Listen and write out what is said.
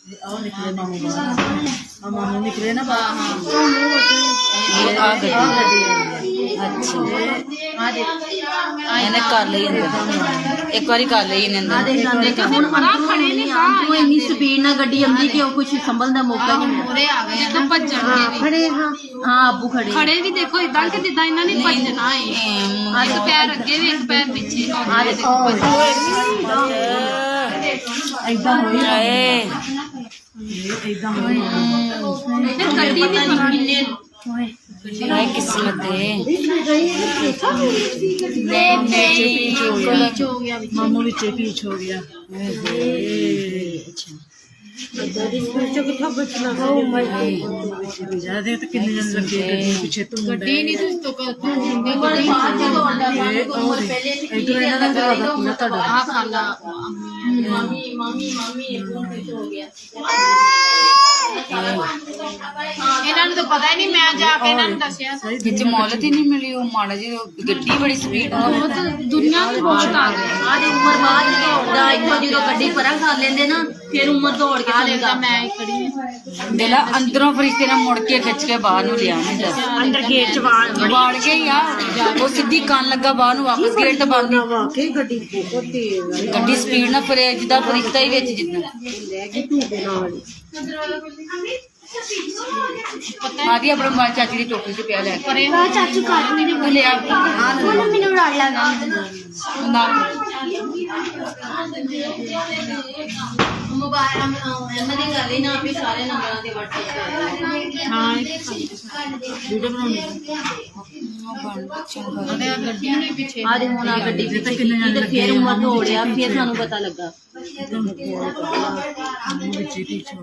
निकले मामू मामू निकले ना अच्छा ਇਹਨੇ ਕਰ ਲਈ ਅੰਦਰ ਇੱਕ ਵਾਰੀ ਕਰ ਲਈ ਇਹਨੇ ਅੰਦਰ ਹੁਣ ਖੜੇ ਨੇ ਤੂੰ ਇੰਨੀ ਸਪੀਡ ਨਾਲ ਗੱਡੀ ਆਉਂਦੀ ਕਿ ਉਹ ਕੁਝ ਸੰਭਲਣ ਦਾ ਮੌਕਾ ਨਹੀਂ ਮਿਲਦਾ। ਪੂਰੇ ਆ ਗਏ ਆ ਨਾ ਭੱਜਣਗੇ ਵੀ ਖੜੇ ਹਾਂ ਅੱਬੂ ਖੜੇ ਵੀ ਦੇਖੋ ਇਦਾਂ ਕਿ ਜਿੱਦਾਂ ਇਹਨਾਂ ਨੇ ਭੱਜਣਾ ਹੈ ਇੱਕ ਪੈਰ ਅੱਗੇ ਵੀ ਇੱਕ ਪੈਰ ਪਿੱਛੇ ਆ ਦੇਖੋ एकदम होई ਆਏ एकदम होई ਤੇ ਗੱਡੀ ਵੀ ਕਿੰਨੇ ਹਾਏ ਕਿਸਮਤ ਦੇ ਪੀਚ ਹੋ ਗਿਆ मामू भी पीछ हो गया ज्यादा तो कितने जन लगे पीछे तुम ਗੱਡੀ ਨਹੀਂ ਤੁਸੀਂ ਤੋਂ इधर इन्हां दा दरवाजा खुला ਤੁਹਾਡਾ ਆ ਖਾਲਾ ਇਹਨਾਂ ਨੂੰ ਤਾਂ ਪਤਾ ਹੀ ਨਹੀਂ ਮੈਂ ਜਾ ਕੇ ਇਹਨਾਂ ਨੂੰ ਦੱਸਿਆ ਸੀ ਵਿੱਚ ਮੌਲਤ ਹੀ ਨਹੀਂ ਮਿਲੀ ਉਹ ਮਾੜਾ ਜੀ ਗੱਡੀ ਬੜੀ ਸਪੀਡ ਬਹੁਤ ਦੁਨੀਆ ਵੀ ਬਹੁਤ ਆ ਗਈ ਆ ਦੇ ਉਮਰ ਬਾਅਦ ਦੌੜਦਾ ਇੱਕੋ ਜਦੋਂ ਗੱਡੀ ਪਰਾਂ ਕਰ ਲੈਂਦੇ ਨਾ ਫਿਰ ਉਮਰ ਦੌੜ ਕੇ ਚੱਲਦਾ। ਮੈਂ ਹੀ ਖੜੀ ਹਾਂ ਦਿਲਾ ਅੰਦਰੋਂ ਫਰਿਸ਼ਤੇ ਨੇ ਮੁੜ ਕੇ ਖਿੱਚ ਕੇ ਬਾਹਰ ਨੂੰ ਲਿਆ ਨਹੀਂ ਜਾ ਅੰਦਰ ਗੇਟ ਚ ਬਾੜ ਗਈ ਆ ਉਹ ਸਿੱਧੀ ਕੰਨ ਲੱਗਾ ਬਾਹਰ ਨੂੰ ਵਾਪਸ ਗੇਟ ਤੇ ਬੰਦ वाकई गड्डी बहुत तेज ਗੱਡੀ ਸਪੀਡ ਨਾਲ ਫਰੇ ਜਿੱਦਾਂ ਫਰਿਸ਼ਤਾ ਹੀ ਵਿੱਚ ਜਿੱਦਾਂ ਆਦੀ ਆਪਣੇ ਮਾਂ ਚਾਚੀ ਦੀ ਟੋਕਰੀ ਚ ਪਿਆ ਲੈ ਕੇ ਚਾਚੂ ਕਾਟ ਨਹੀਂ ਲਿਆ ਮੈਨੂੰ ਉਡਾ ਲਗਾ ਮੋਬਾਈਲ ਇਹਨਾਂ ਦੀ ਗੱਲ ਹੀ ਨਾ ਵੀ ਸਾਰੇ ਨੰਬਰਾਂ ਤੇ WhatsApp हाँ वीडियो बनानी ਗੱਡੀ ਨਹੀਂ ਪਿੱਛੇ ਆ ਦੇ ਹੁਣ ਆ ਗੱਡੀ ਪਿੱਛੇ ਤੇ ਫਿਰ ਉਮਰ ਦੌੜਿਆ ਫਿਰ ਸਾਨੂੰ ਪਤਾ ਲੱਗਾ मामू भी पीछ हो